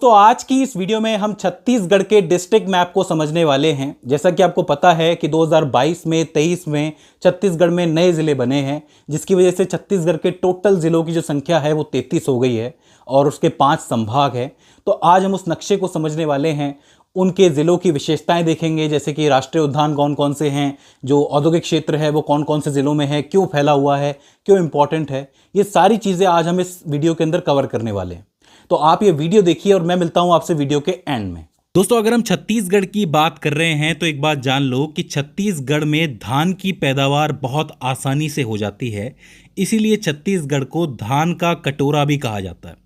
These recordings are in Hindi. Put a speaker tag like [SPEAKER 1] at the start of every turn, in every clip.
[SPEAKER 1] तो आज की इस वीडियो में हम छत्तीसगढ़ के डिस्ट्रिक्ट मैप को समझने वाले हैं। जैसा कि आपको पता है कि 2022 में 23 में छत्तीसगढ़ में नए ज़िले बने हैं, जिसकी वजह से छत्तीसगढ़ के टोटल ज़िलों की जो संख्या है वो 33 हो गई है और उसके 5 संभाग हैं। तो आज हम उस नक्शे को समझने वाले हैं, उनके ज़िलों की विशेषताएं देखेंगे, जैसे कि राष्ट्रीय उद्यान कौन कौन से हैं, जो औद्योगिक क्षेत्र है वो कौन कौन से ज़िलों में है, क्यों फैला हुआ है, क्यों इंपॉर्टेंट है। ये सारी चीज़ें आज हम इस वीडियो के अंदर कवर करने वाले हैं। तो आप ये वीडियो देखिए और मैं मिलता हूं आपसे वीडियो के एंड में। दोस्तों, अगर हम छत्तीसगढ़ की बात कर रहे हैं तो एक बात जान लो कि छत्तीसगढ़ में धान की पैदावार बहुत आसानी से हो जाती है। इसीलिए छत्तीसगढ़ को धान का कटोरा भी कहा जाता है।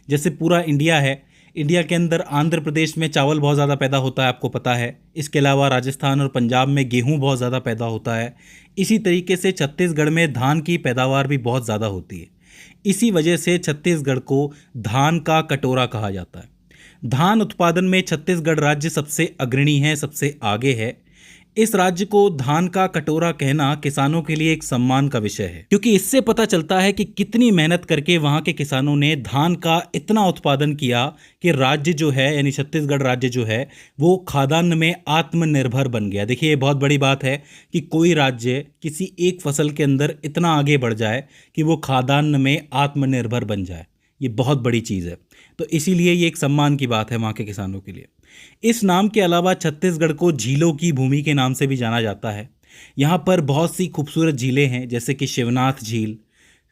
[SPEAKER 1] जैसे पूरा इंडिया है, इंडिया के अंदर आंध्र प्रदेश में चावल बहुत ज़्यादा पैदा होता है, आपको पता है। इसके अलावा राजस्थान और पंजाब में गेहूँ बहुत ज़्यादा पैदा होता है। इसी तरीके से छत्तीसगढ़ में धान की पैदावार भी बहुत ज़्यादा होती है। इसी वजह से छत्तीसगढ़ को धान का कटोरा कहा जाता है। धान उत्पादन में छत्तीसगढ़ राज्य सबसे अग्रणी है, सबसे आगे है। इस राज्य को धान का कटोरा कहना किसानों के लिए एक सम्मान का विषय है, क्योंकि इससे पता चलता है कि कितनी मेहनत करके वहां के किसानों ने धान का इतना उत्पादन किया कि राज्य जो है, यानी छत्तीसगढ़ राज्य जो है, वो खाद्यान्न में आत्मनिर्भर बन गया। देखिए, ये बहुत बड़ी बात है कि कोई राज्य किसी एक फसल के अंदर इतना आगे बढ़ जाए कि वो खाद्यान्न में आत्मनिर्भर बन जाए। ये बहुत बड़ी चीज़ है। तो इसीलिए ये एक सम्मान की बात है वहाँ के किसानों के लिए। इस नाम के अलावा छत्तीसगढ़ को झीलों की भूमि के नाम से भी जाना जाता है। यहाँ पर बहुत सी खूबसूरत झीलें हैं, जैसे कि शिवनाथ झील,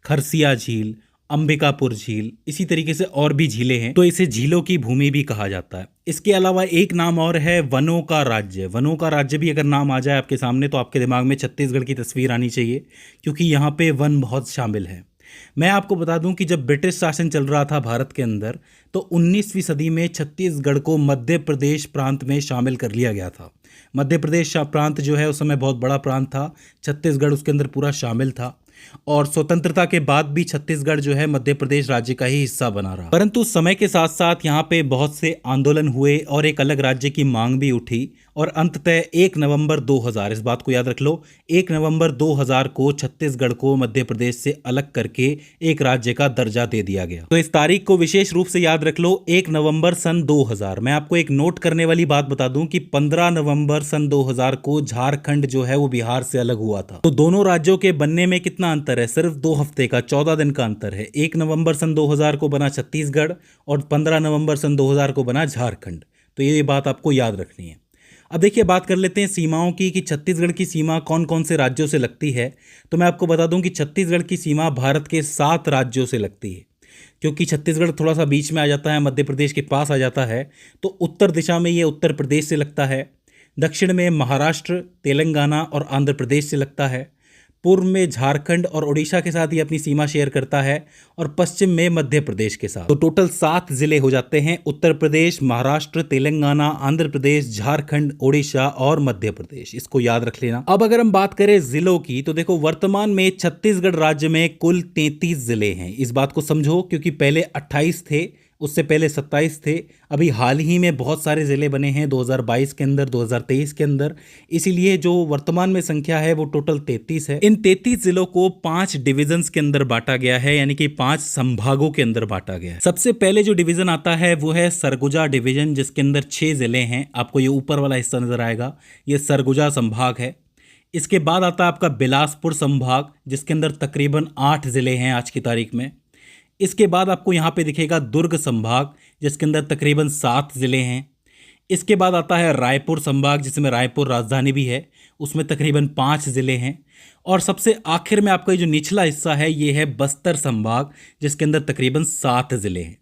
[SPEAKER 1] खरसिया झील, अंबिकापुर झील, इसी तरीके से और भी झीलें हैं। तो इसे झीलों की भूमि भी कहा जाता है। इसके अलावा एक नाम और है वनों का राज्य। वनों का राज्य भी अगर नाम आ जाए आपके सामने तो आपके दिमाग में छत्तीसगढ़ की तस्वीर आनी चाहिए, क्योंकि यहाँ पे वन बहुत शामिल है। मैं आपको बता दूं कि जब ब्रिटिश शासन चल रहा था भारत के अंदर, तो 19वीं सदी में छत्तीसगढ़ को मध्य प्रदेश प्रांत में शामिल कर लिया गया था। मध्य प्रदेश प्रांत जो है उस समय बहुत बड़ा प्रांत था, छत्तीसगढ़ उसके अंदर पूरा शामिल था। और स्वतंत्रता के बाद भी छत्तीसगढ़ जो है मध्य प्रदेश राज्य का ही हिस्सा बना रहा। परंतु समय के साथ साथ यहाँ पे बहुत से आंदोलन हुए और एक अलग राज्य की मांग भी उठी, और अंततः 1 नवंबर 2000, इस बात को याद रख लो, 1 नवंबर 2000 को छत्तीसगढ़ को मध्य प्रदेश से अलग करके एक राज्य का दर्जा दे दिया गया। तो इस तारीख को विशेष रूप से याद रख लो, 1 नवंबर सन 2000। मैं आपको एक नोट करने वाली बात बता दूं कि 15 नवंबर सन 2000 को झारखंड जो है वो बिहार से अलग हुआ था। तो दोनों राज्यों के बनने में कितना अंतर है? सिर्फ 2 हफ्ते का, 14 दिन का अंतर है। 1 नवंबर सन 2000 को बना छत्तीसगढ़ और 15 नवंबर सन 2000 को बना झारखंड। तो ये बात आपको याद रखनी है। अब देखिए, बात कर लेते हैं सीमाओं की कि छत्तीसगढ़ की सीमा कौन कौन से राज्यों से लगती है। तो मैं आपको बता दूं कि छत्तीसगढ़ की सीमा भारत के 7 राज्यों से लगती है। क्योंकि छत्तीसगढ़ थोड़ा सा बीच में आ जाता है, मध्य प्रदेश के पास आ जाता है, तो उत्तर दिशा में ये उत्तर प्रदेश से लगता है, दक्षिण में महाराष्ट्र, तेलंगाना और आंध्र प्रदेश से लगता है, पूर्व में झारखंड और उड़ीसा के साथ ये अपनी सीमा शेयर करता है, और पश्चिम में मध्य प्रदेश के साथ। तो टोटल 7 जिले हो जाते हैं: उत्तर प्रदेश, महाराष्ट्र, तेलंगाना, आंध्र प्रदेश, झारखंड, उड़ीसा और मध्य प्रदेश। इसको याद रख लेना। अब अगर हम बात करें जिलों की, तो देखो, वर्तमान में छत्तीसगढ़ राज्य में कुल 33 जिले हैं। इस बात को समझो, क्योंकि पहले 28 थे, उससे पहले 27 थे। अभी हाल ही में बहुत सारे ज़िले बने हैं 2022 के अंदर, 2023 के अंदर। इसीलिए जो वर्तमान में संख्या है वो टोटल 33 है। इन 33 जिलों को 5 डिविजन्स के अंदर बांटा गया है, यानी कि 5 संभागों के अंदर बांटा गया है। सबसे पहले जो डिवीजन आता है वो है सरगुजा डिवीजन, जिसके अंदर 6 जिले हैं। आपको ये ऊपर वाला हिस्सा नजर आएगा, ये सरगुजा संभाग है। इसके बाद आता है आपका बिलासपुर संभाग, जिसके अंदर तकरीबन 8 जिले हैं आज की तारीख में। इसके बाद आपको यहाँ पे दिखेगा दुर्ग संभाग, जिसके अंदर तकरीबन 7 ज़िले हैं। इसके बाद आता है रायपुर संभाग, जिसमें रायपुर राजधानी भी है, उसमें तकरीबन 5 ज़िले हैं। और सबसे आखिर में आपका जो निचला हिस्सा है ये है बस्तर संभाग, जिसके अंदर तकरीबन 7 ज़िले हैं।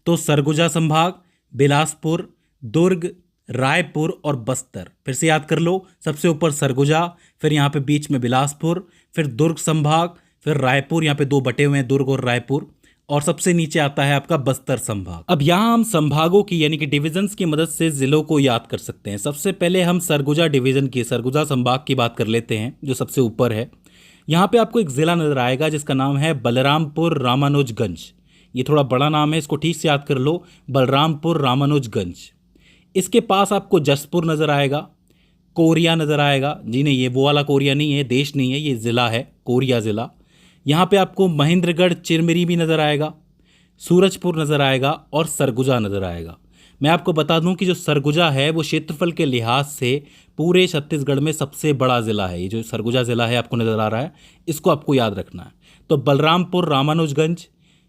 [SPEAKER 1] तो सरगुजा संभाग, बिलासपुर, दुर्ग, रायपुर और बस्तर। फिर से याद कर लो, सबसे ऊपर सरगुजा, फिर यहाँ पे बीच में बिलासपुर, फिर दुर्ग संभाग, फिर रायपुर, यहाँ पे 2 बटे हुए हैं, दुर्ग और रायपुर, और सबसे नीचे आता है आपका बस्तर संभाग। अब यहाँ हम संभागों की, यानी कि डिविजन्स की मदद से जिलों को याद कर सकते हैं। सबसे पहले हम सरगुजा डिवीजन की, सरगुजा संभाग की बात कर लेते हैं, जो सबसे ऊपर है। यहाँ पे आपको एक ज़िला नजर आएगा जिसका नाम है बलरामपुर रामानुजगंज। ये थोड़ा बड़ा नाम है, इसको ठीक से याद कर लो, बलरामपुर रामानुजगंज। इसके पास आपको जसपुर नजर आएगा, कोरिया नजर आएगा। जी नहीं, ये वो वाला कोरिया नहीं है, देश नहीं है, ये ज़िला है, कोरिया ज़िला। यहाँ पे आपको महेंद्रगढ़ चिरमिरी भी नज़र आएगा, सूरजपुर नज़र आएगा और सरगुजा नज़र आएगा। मैं आपको बता दूं कि जो सरगुजा है वो क्षेत्रफल के लिहाज से पूरे छत्तीसगढ़ में सबसे बड़ा ज़िला है। ये जो सरगुजा ज़िला है आपको नज़र आ रहा है, इसको आपको याद रखना है। तो बलरामपुर, रामानुजगंज,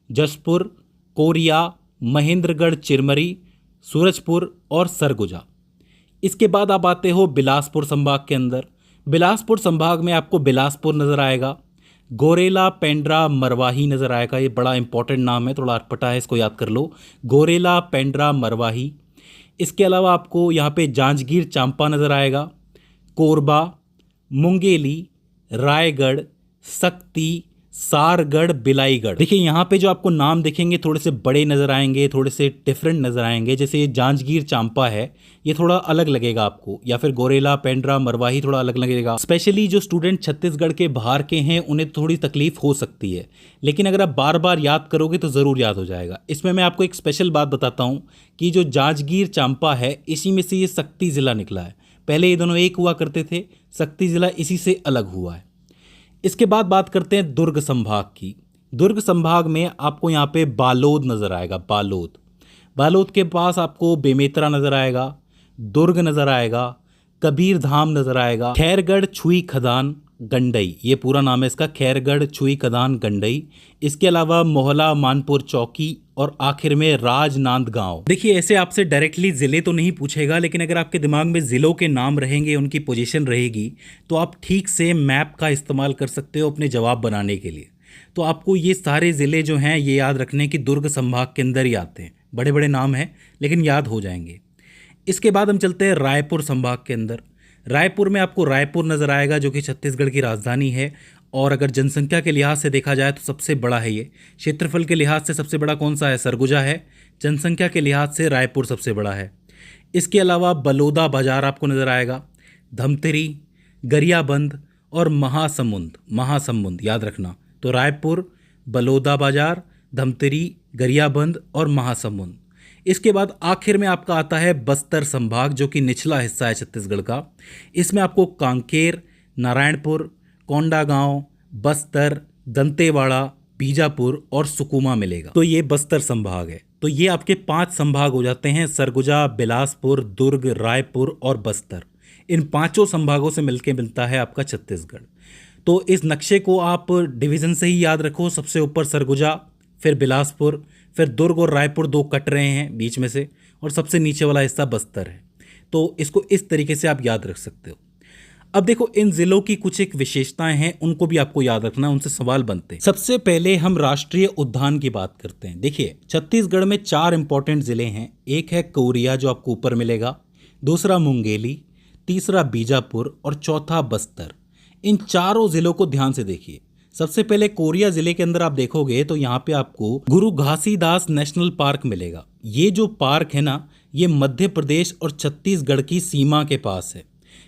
[SPEAKER 1] जशपुर, कोरिया, महेंद्रगढ़, चिरमरी, सूरजपुर और सरगुजा। इसके बाद आप आते हो बिलासपुर संभाग के अंदर। बिलासपुर संभाग में आपको बिलासपुर नज़र आएगा, गोरेला, पेंड्रा, मरवाही नज़र आएगा। ये बड़ा इंपॉर्टेंट नाम है, थोड़ा अटपटा है, इसको याद कर लो। गोरेला, पेंड्रा, मरवाही। इसके अलावा आपको यहाँ पे जांजगीर चांपा नज़र आएगा, कोरबा, मुंगेली, रायगढ़, सक्ती, सारगढ़, बिलाईगढ़। देखिए यहाँ पे जो आपको नाम दिखेंगे थोड़े से बड़े नज़र आएंगे, थोड़े से डिफरेंट नज़र आएंगे। जैसे ये जांजगीर चांपा है, ये थोड़ा अलग लगेगा आपको, या फिर गोरेला, पेंड्रा, मरवाही थोड़ा अलग लगेगा। स्पेशली जो स्टूडेंट छत्तीसगढ़ के बाहर के हैं उन्हें थोड़ी तकलीफ हो सकती है, लेकिन अगर आप बार बार याद करोगे तो ज़रूर याद हो जाएगा। इसमें मैं आपको एक स्पेशल बात बताता हूँ कि जो जांजगीर चांपा है इसी में से ये सक्ती ज़िला निकला है। पहले ये दोनों एक हुआ करते थे, सक्ती ज़िला इसी से अलग हुआ है। इसके बाद बात करते हैं दुर्ग संभाग की। दुर्ग संभाग में आपको यहाँ पे बालोद नज़र आएगा, बालोद। बालोद के पास आपको बेमेतरा नज़र आएगा, दुर्ग नज़र आएगा, कबीर धाम नज़र आएगा, खैरगढ़, छुई खदान, गंडई, ये पूरा नाम है इसका, खैरगढ़, छुई खदान, गंडई। इसके अलावा मोहला, मानपुर चौकी और आखिर में राजनांदगांव। देखिए ऐसे आपसे डायरेक्टली ज़िले तो नहीं पूछेगा, लेकिन अगर आपके दिमाग में ज़िलों के नाम रहेंगे, उनकी पोजीशन रहेगी, तो आप ठीक से मैप का इस्तेमाल कर सकते हो अपने जवाब बनाने के लिए। तो आपको ये सारे ज़िले जो हैं ये याद रखने की दुर्ग संभाग के अंदर ही आते हैं। बड़े बड़े नाम हैं लेकिन याद हो जाएंगे। इसके बाद हम चलते हैं रायपुर संभाग के अंदर। रायपुर में आपको रायपुर नज़र आएगा जो कि छत्तीसगढ़ की राजधानी है, और अगर जनसंख्या के लिहाज से देखा जाए तो सबसे बड़ा है ये। क्षेत्रफल के लिहाज से सबसे बड़ा कौन सा है? सरगुजा है। जनसंख्या के लिहाज से रायपुर सबसे बड़ा है। इसके अलावा बलौदा बाजार आपको नज़र आएगा, धमतरी, गरियाबंद और महासमुंद याद रखना। तो रायपुर, बलौदा बाजार, धमतरी, गरियाबंद और महासमुंद। इसके बाद आखिर में आपका आता है बस्तर संभाग जो कि निचला हिस्सा है छत्तीसगढ़ का। इसमें आपको कांकेर, नारायणपुर, कोंडागांव, बस्तर, दंतेवाड़ा, बीजापुर और सुकमा मिलेगा। तो ये बस्तर संभाग है। तो ये आपके 5 संभाग हो जाते हैं, सरगुजा, बिलासपुर, दुर्ग, रायपुर और बस्तर। इन 5 संभागों से मिलके मिलता है आपका छत्तीसगढ़। तो इस नक्शे को आप डिवीज़न से ही याद रखो। सबसे ऊपर सरगुजा, फिर बिलासपुर, फिर दुर्ग और रायपुर 2 कट रहे हैं बीच में से, और सबसे नीचे वाला हिस्सा बस्तर है। तो इसको इस तरीके से आप याद रख सकते हो। अब देखो इन जिलों की कुछ एक विशेषताएं हैं, उनको भी आपको याद रखना, उनसे सवाल बनते हैं। सबसे पहले हम राष्ट्रीय उद्यान की बात करते हैं। देखिए छत्तीसगढ़ में 4 इंपॉर्टेंट जिले हैं। एक है कोरिया जो आपको ऊपर मिलेगा, दूसरा मुंगेली, तीसरा बीजापुर और चौथा बस्तर। इन चारों जिलों को ध्यान से देखिए। सबसे पहले कोरिया जिले के अंदर आप देखोगे तो यहाँ पे आपको गुरु घासीदास नेशनल पार्क मिलेगा। ये जो पार्क है ना, ये मध्य प्रदेश और छत्तीसगढ़ की सीमा के पास है।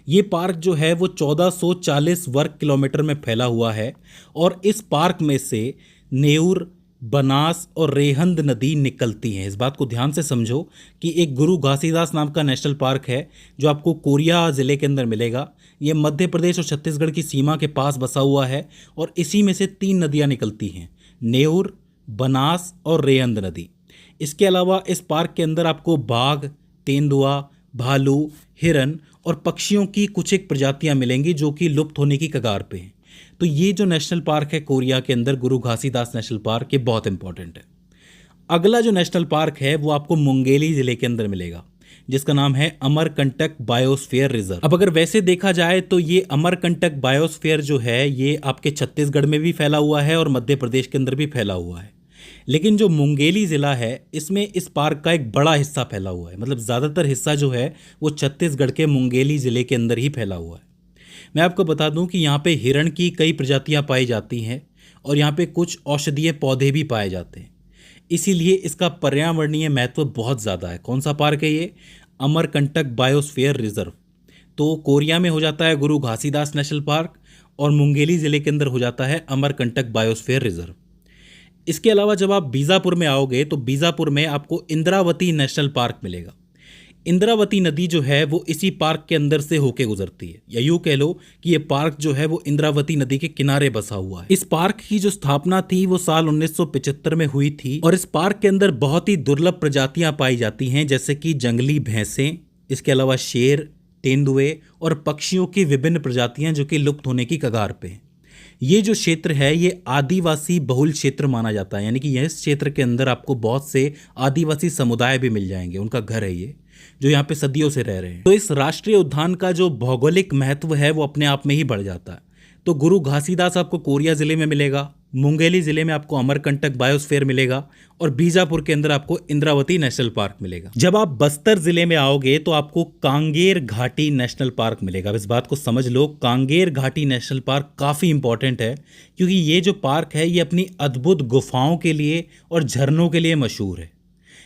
[SPEAKER 1] ये पार्क जो है वो 1440 वर्ग किलोमीटर में फैला हुआ है, और इस पार्क में से नेउर, बनास और रेहंद नदी निकलती हैं। इस बात को ध्यान से समझो कि एक गुरु घासीदास नाम का नेशनल पार्क है जो आपको कोरिया ज़िले के अंदर मिलेगा। ये मध्य प्रदेश और छत्तीसगढ़ की सीमा के पास बसा हुआ है, और इसी में से 3 नदियाँ निकलती हैं, नेउर, बनास और रेहंद नदी। इसके अलावा इस पार्क के अंदर आपको बाघ, तेंदुआ, भालू, हिरन और पक्षियों की कुछ एक प्रजातियाँ मिलेंगी जो कि लुप्त होने की कगार पे हैं। तो ये जो नेशनल पार्क है कोरिया के अंदर, गुरु घासीदास नेशनल पार्क, ये बहुत इंपॉर्टेंट है। अगला जो नेशनल पार्क है वो आपको मुंगेली ज़िले के अंदर मिलेगा, जिसका नाम है अमरकंटक बायोस्फीयर रिजर्व। अब अगर वैसे देखा जाए तो ये अमरकंटक बायोस्फीयर जो है ये आपके छत्तीसगढ़ में भी फैला हुआ है और मध्य प्रदेश के अंदर भी फैला हुआ है। लेकिन जो मुंगेली ज़िला है इसमें इस पार्क का एक बड़ा हिस्सा फैला हुआ है, मतलब ज़्यादातर हिस्सा जो है वो छत्तीसगढ़ के मुंगेली ज़िले के अंदर ही फैला हुआ है। मैं आपको बता दूं कि यहाँ पे हिरण की कई प्रजातियाँ पाई जाती हैं, और यहाँ पे कुछ औषधीय पौधे भी पाए जाते हैं। इसीलिए इसका पर्यावरणीय महत्व बहुत ज़्यादा है। कौन सा पार्क है ये? Amarkantak biosphere reserve. तो कोरिया में हो जाता है गुरु घासीदास नेशनल पार्क, और मुंगेली ज़िले के अंदर हो जाता है अमरकंटक बायोस्फीयर रिजर्व। इसके अलावा जब आप बीजापुर में आओगे तो बीजापुर में आपको इंद्रावती नेशनल पार्क मिलेगा। इंद्रावती नदी जो है वो इसी पार्क के अंदर से होके गुजरती है, या यूं कह लो कि ये पार्क जो है वो इंद्रावती नदी के किनारे बसा हुआ है। इस पार्क की जो स्थापना थी वो साल 1975 में हुई थी और इस पार्क के अंदर बहुत ही दुर्लभ प्रजातियां पाई जाती हैं, जैसे कि जंगली भैंसें, इसके अलावा शेर, तेंदुए और पक्षियों की विभिन्न प्रजातियां जो कि लुप्त होने की कगार पे हैं। ये जो क्षेत्र है ये आदिवासी बहुल क्षेत्र माना जाता है, यानी कि इस क्षेत्र के अंदर आपको बहुत से आदिवासी समुदाय भी मिल जाएंगे, उनका घर है ये, जो यहाँ पे सदियों से रह रहे हैं। तो इस राष्ट्रीय उद्यान का जो भौगोलिक महत्व है वो अपने आप में ही बढ़ जाता है। तो गुरु घासीदास आपको कोरिया जिले में मिलेगा, मुंगेली जिले में आपको अमरकंटक बायोस्फीयर मिलेगा और बीजापुर के अंदर आपको इंद्रावती नेशनल पार्क मिलेगा। जब आप बस्तर जिले में आओगे तो आपको कांगेर घाटी नेशनल पार्क मिलेगा। अब इस बात को समझ लो, कांगेर घाटी नेशनल पार्क काफ़ी इंपॉर्टेंट है क्योंकि ये जो पार्क है ये अपनी अद्भुत गुफाओं के लिए और झरनों के लिए मशहूर है।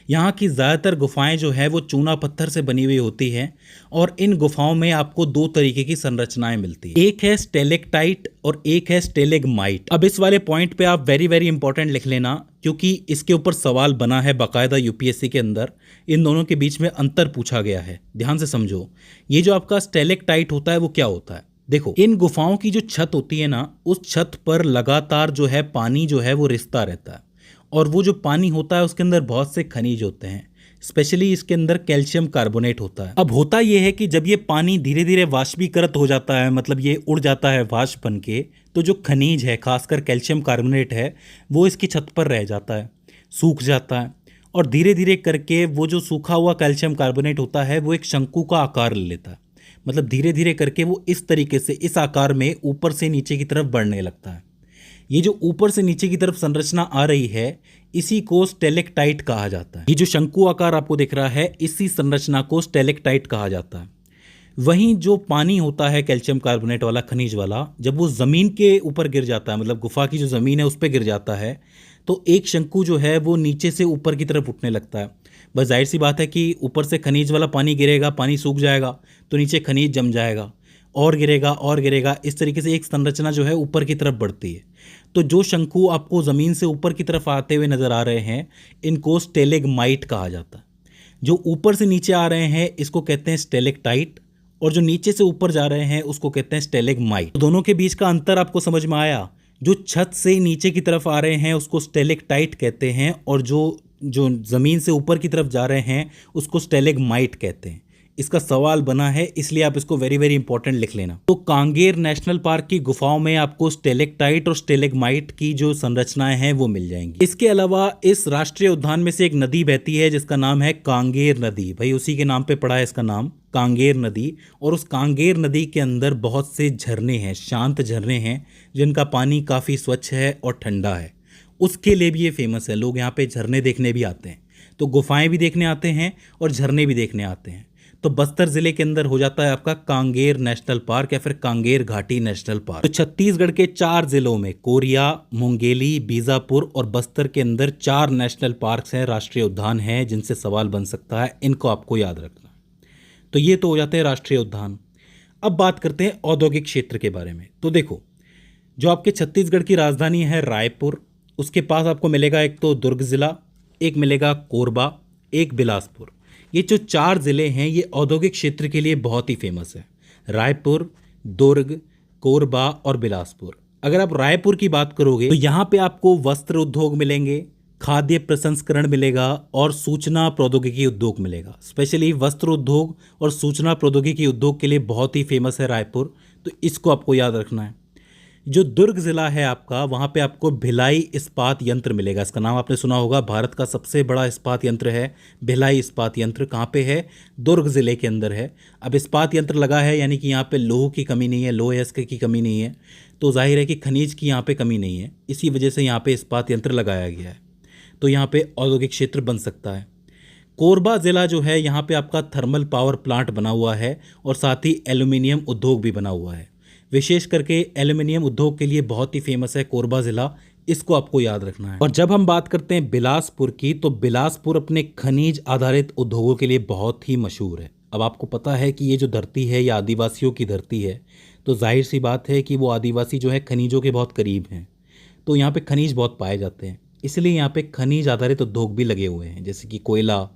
[SPEAKER 1] यहाँ की ज़्यादातर गुफाएं जो है वो चूना पत्थर से बनी हुई होती हैं और इन गुफाओं में आपको दो तरीके की संरचनाएं मिलती हैं, एक है स्टेलेक्टाइट और एक है स्टेलेग्माइट। अब इस वाले पॉइंट पे आप वेरी वेरी इंपॉर्टेंट लिख लेना क्योंकि इसके ऊपर सवाल बना है बाकायदा यूपीएससी के अंदर, इन दोनों के बीच में अंतर पूछा गया है। ध्यान से समझो, ये जो आपका स्टेलेक्टाइट होता है वो क्या होता है। देखो, इन गुफाओं की जो छत होती है ना, उस छत पर लगातार जो है पानी जो है वो रिसता रहता है और वो जो पानी होता है उसके अंदर बहुत से खनिज होते हैं, स्पेशली इसके अंदर कैल्शियम कार्बोनेट होता है। अब होता ये है कि जब ये पानी धीरे धीरे वाष्पीकृत हो जाता है, मतलब ये उड़ जाता है वाष्प बन के, तो जो खनिज है खासकर कैल्शियम कार्बोनेट है वो इसकी छत पर रह जाता है, सूख जाता है और धीरे धीरे करके वो जो सूखा हुआ कैल्शियम कार्बोनेट होता है वो एक शंकु का आकार ले लेता है। मतलब धीरे धीरे करके वो इस तरीके से इस आकार में ऊपर से नीचे की तरफ बढ़ने लगता है। ये जो ऊपर से नीचे की तरफ संरचना आ रही है इसी को स्टेलेक्टाइट कहा जाता है। ये जो शंकु आकार आपको दिख रहा है इसी संरचना को स्टेलेक्टाइट कहा जाता है। वहीं जो पानी होता है कैल्शियम कार्बोनेट वाला, खनिज वाला, जब वो ज़मीन के ऊपर गिर जाता है, मतलब गुफा की जो ज़मीन है उस पर गिर जाता है, तो एक शंकु जो है वो नीचे से ऊपर की तरफ उठने लगता है। बस जाहिर सी बात है कि ऊपर से खनिज वाला पानी गिरेगा, पानी सूख जाएगा तो नीचे खनिज जम जाएगा, और गिरेगा और गिरेगा, इस तरीके से एक संरचना जो है ऊपर की तरफ बढ़ती है। तो जो शंकु आपको ज़मीन से ऊपर की तरफ आते हुए नज़र आ रहे हैं इनको स्टेलेग्माइट कहा जाता है। जो ऊपर से नीचे आ रहे हैं इसको कहते हैं स्टेलेक्टाइट और जो नीचे से ऊपर जा रहे हैं उसको कहते हैं स्टेलेग्माइट। तो दोनों के बीच का अंतर आपको समझ में आया। जो छत से नीचे की तरफ आ रहे हैं उसको स्टेलेक्टाइट कहते हैं और जो ज़मीन से ऊपर की तरफ जा रहे हैं उसको स्टेलेग्माइट कहते हैं। इसका सवाल बना है इसलिए आप इसको वेरी वेरी इंपॉर्टेंट लिख लेना। तो कांगेर नेशनल पार्क की गुफाओं में आपको स्टेलेक्टाइट और स्टेलेग्माइट की जो संरचनाएं हैं वो मिल जाएंगी। इसके अलावा इस राष्ट्रीय उद्यान में से एक नदी बहती है जिसका नाम है कांगेर नदी। भाई उसी के नाम पे पड़ा है इसका नाम, कांगेर नदी। और उस कांगेर नदी के अंदर बहुत से झरने हैं, शांत झरने हैं जिनका पानी काफ़ी स्वच्छ है और ठंडा है। उसके लिए भी ये फेमस है, लोग यहाँ पे झरने देखने भी आते हैं। तो गुफाएं भी देखने आते हैं और झरने भी देखने आते हैं। तो बस्तर जिले के अंदर हो जाता है आपका कांगेर नेशनल पार्क या फिर कांगेर घाटी नेशनल पार्क। तो छत्तीसगढ़ के 4 जिलों में कोरिया, मुंगेली, बीजापुर और बस्तर के अंदर 4 नेशनल पार्क्स हैं, राष्ट्रीय उद्यान हैं जिनसे सवाल बन सकता है, इनको आपको याद रखना। तो ये तो हो जाते हैं राष्ट्रीय उद्यान। अब बात करते हैं औद्योगिक क्षेत्र के बारे में। तो देखो, जो आपके छत्तीसगढ़ की राजधानी है रायपुर, उसके पास आपको मिलेगा एक तो दुर्ग ज़िला, एक मिलेगा कोरबा, एक बिलासपुर। ये जो 4 ज़िले हैं ये औद्योगिक क्षेत्र के लिए बहुत ही फेमस है। रायपुर, दुर्ग, कोरबा और बिलासपुर। अगर आप रायपुर की बात करोगे तो यहाँ पे आपको वस्त्र उद्योग मिलेंगे, खाद्य प्रसंस्करण मिलेगा और सूचना प्रौद्योगिकी उद्योग मिलेगा। स्पेशली वस्त्र उद्योग और सूचना प्रौद्योगिकी उद्योग के लिए बहुत ही फेमस है रायपुर, तो इसको आपको याद रखना है। जो दुर्ग ज़िला है आपका, वहाँ पे आपको भिलाई इस्पात यंत्र मिलेगा। इसका नाम आपने सुना होगा, भारत का सबसे बड़ा इस्पात यंत्र है भिलाई इस्पात यंत्र। कहाँ पे है? दुर्ग ज़िले के अंदर है। अब इस्पात यंत्र लगा है यानी कि यहाँ पे लोह की कमी नहीं है, लोह अयस्क की कमी नहीं है, तो जाहिर है कि खनिज की यहाँ पे कमी नहीं है, इसी वजह से यहाँ पे इस्पात यंत्र लगाया गया है। तो यहाँ पे औद्योगिक क्षेत्र बन सकता है। कोरबा ज़िला जो है यहाँ पे आपका थर्मल पावर प्लांट बना हुआ है और साथ ही एल्यूमिनियम उद्योग भी बना हुआ है। विशेष करके एल्यूमिनियम उद्योग के लिए बहुत ही फेमस है कोरबा ज़िला, इसको आपको याद रखना है। और जब हम बात करते हैं बिलासपुर की, तो बिलासपुर अपने खनिज आधारित उद्योगों के लिए बहुत ही मशहूर है। अब आपको पता है कि ये जो धरती है ये आदिवासियों की धरती है, तो जाहिर सी बात है कि वो आदिवासी जो है खनिजों के बहुत करीब हैं, तो यहाँ पे खनिज बहुत पाए जाते हैं, इसलिए यहाँ पे खनिज आधारित उद्योग भी लगे हुए हैं, जैसे कि कोयला,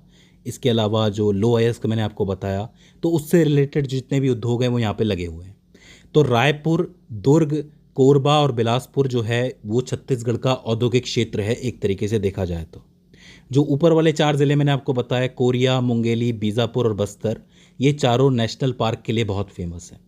[SPEAKER 1] इसके अलावा जो लो अयस्क मैंने आपको बताया, तो उससे रिलेटेड जितने भी उद्योग हैं वो यहाँ पे लगे हुए हैं। तो रायपुर, दुर्ग, कोरबा और बिलासपुर जो है वो छत्तीसगढ़ का औद्योगिक क्षेत्र है एक तरीके से देखा जाए तो। जो ऊपर वाले 4 ज़िले मैंने आपको बताया, कोरिया, मुंगेली, बीजापुर और बस्तर, ये चारों नेशनल पार्क के लिए बहुत फेमस हैं।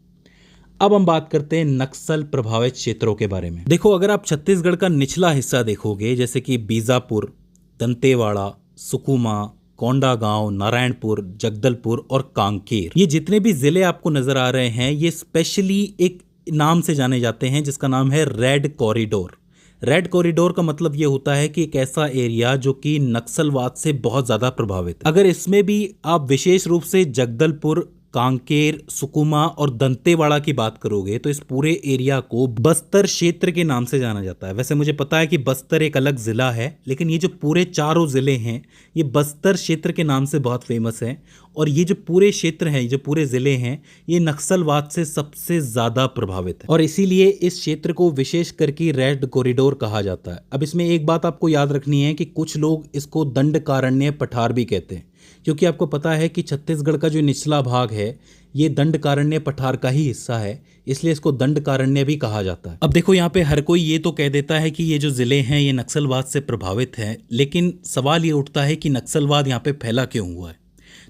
[SPEAKER 1] अब हम बात करते हैं नक्सल प्रभावित क्षेत्रों के बारे में। देखो, अगर आप छत्तीसगढ़ का निचला हिस्सा देखोगे, जैसे कि बीजापुर, दंतेवाड़ा, सुकमा, कोंडागांव, नारायणपुर, जगदलपुर और कांकेर, ये जितने भी ज़िले आपको नज़र आ रहे हैं ये स्पेशली एक नाम से जाने जाते हैं जिसका नाम है रेड कॉरिडोर। रेड कॉरिडोर का मतलब ये होता है कि एक ऐसा एरिया जो कि नक्सलवाद से बहुत ज़्यादा प्रभावित है। अगर इसमें भी आप विशेष रूप से जगदलपुर, कांकेर, सुकमा और दंतेवाड़ा की बात करोगे तो इस पूरे एरिया को बस्तर क्षेत्र के नाम से जाना जाता है। वैसे मुझे पता है कि बस्तर एक अलग ज़िला है, लेकिन ये जो पूरे चारों ज़िले हैं ये बस्तर क्षेत्र के नाम से बहुत फेमस हैं। और ये जो पूरे क्षेत्र हैं, जो पूरे ज़िले हैं, ये नक्सलवाद से सबसे ज़्यादा प्रभावित है और इसीलिए इस क्षेत्र को विशेष करके रेड कॉरिडोर कहा जाता है। अब इसमें एक बात आपको याद रखनी है कि कुछ लोग इसको दंडकारण्य पठार भी कहते हैं, क्योंकि आपको पता है कि छत्तीसगढ़ का जो निचला भाग है ये दंडकारण्य पठार का ही हिस्सा है, इसलिए इसको दंडकारण्य भी कहा जाता है। अब देखो, यहाँ पे हर कोई ये तो कह देता है कि ये जो ज़िले हैं ये नक्सलवाद से प्रभावित हैं, लेकिन सवाल ये उठता है कि नक्सलवाद यहाँ पे फैला क्यों हुआ है।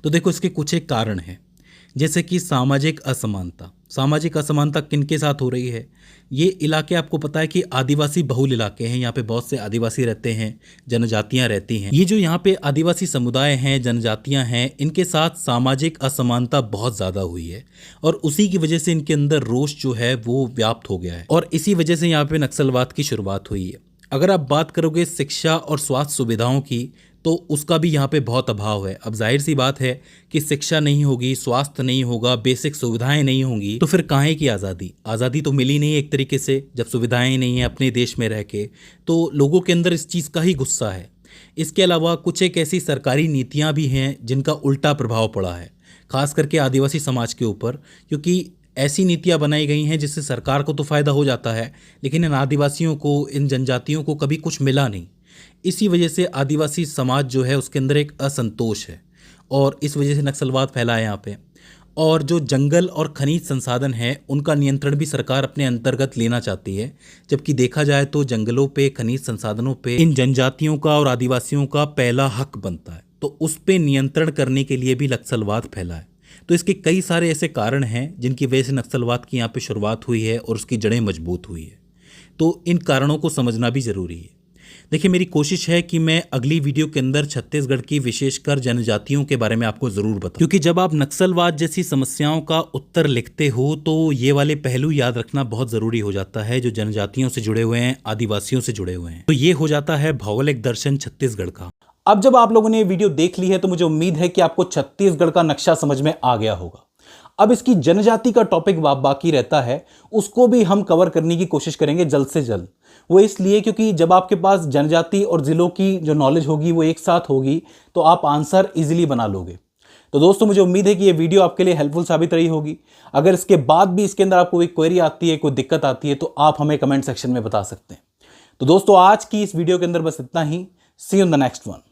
[SPEAKER 1] तो देखो, इसके कुछ एक कारण हैं, जैसे कि सामाजिक असमानता। सामाजिक असमानता किनके साथ हो रही है? ये इलाके आपको पता है कि आदिवासी बहुल इलाके हैं, यहाँ पे बहुत से आदिवासी रहते हैं, जनजातियाँ रहती हैं। ये जो यहाँ पे आदिवासी समुदाय हैं, जनजातियाँ हैं, इनके साथ सामाजिक असमानता बहुत ज़्यादा हुई है और उसी की वजह से इनके अंदर रोष जो है वो व्याप्त हो गया है और इसी वजह से यहाँ पे नक्सलवाद की शुरुआत हुई है। अगर आप बात करोगे शिक्षा और स्वास्थ्य सुविधाओं की, तो उसका भी यहाँ पे बहुत अभाव है। अब जाहिर सी बात है कि शिक्षा नहीं होगी, स्वास्थ्य नहीं होगा, बेसिक सुविधाएं नहीं होंगी, तो फिर काहे की आज़ादी? आज़ादी तो मिली नहीं एक तरीके से, जब सुविधाएं नहीं हैं अपने देश में रह के, तो लोगों के अंदर इस चीज़ का ही गुस्सा है। इसके अलावा कुछ एक ऐसी सरकारी नीतियाँ भी हैं जिनका उल्टा प्रभाव पड़ा है, खास करके आदिवासी समाज के ऊपर, क्योंकि ऐसी नीतियाँ बनाई गई हैं जिससे सरकार को तो फ़ायदा हो जाता है, लेकिन इन आदिवासियों को, इन जनजातियों को कभी कुछ मिला नहीं। इसी वजह से आदिवासी समाज जो है उसके अंदर एक असंतोष है और इस वजह से नक्सलवाद फैला है यहाँ पे। और जो जंगल और खनिज संसाधन है उनका नियंत्रण भी सरकार अपने अंतर्गत लेना चाहती है, जबकि देखा जाए तो जंगलों पे, खनिज संसाधनों पे इन जनजातियों का और आदिवासियों का पहला हक बनता है, तो उस पे नियंत्रण करने के लिए भी नक्सलवाद फैला है। तो इसके कई सारे ऐसे कारण हैं जिनकी वजह से नक्सलवाद की यहाँ पे शुरुआत हुई है और उसकी जड़ें मजबूत हुई है। तो इन कारणों को समझना भी ज़रूरी है। देखिए, मेरी कोशिश है कि मैं अगली वीडियो के अंदर छत्तीसगढ़ की विशेषकर जनजातियों के बारे में आपको ज़रूर बताऊं, क्योंकि जब आप नक्सलवाद जैसी समस्याओं का उत्तर लिखते हो तो ये वाले पहलू याद रखना बहुत ज़रूरी हो जाता है, जो जनजातियों से जुड़े हुए हैं, आदिवासियों से जुड़े हुए हैं। तो ये हो जाता है भौगोलिक दर्शन छत्तीसगढ़ का। अब जब आप लोगों ने ये वीडियो देख ली है तो मुझे उम्मीद है कि आपको छत्तीसगढ़ का नक्शा समझ में आ गया होगा। अब इसकी जनजाति का टॉपिक बाकी रहता है, उसको भी हम कवर करने की कोशिश करेंगे जल्द से जल्द। वो इसलिए क्योंकि जब आपके पास जनजाति और ज़िलों की जो नॉलेज होगी वो एक साथ होगी तो आप आंसर इजीली बना लोगे। तो दोस्तों, मुझे उम्मीद है कि ये वीडियो आपके लिए हेल्पफुल साबित रही होगी। अगर इसके बाद भी इसके अंदर आपको कोई क्वेरी आती है, कोई दिक्कत आती है, तो आप हमें कमेंट सेक्शन में बता सकते हैं। तो दोस्तों, आज की इस वीडियो के अंदर बस इतना ही। See you in the next one.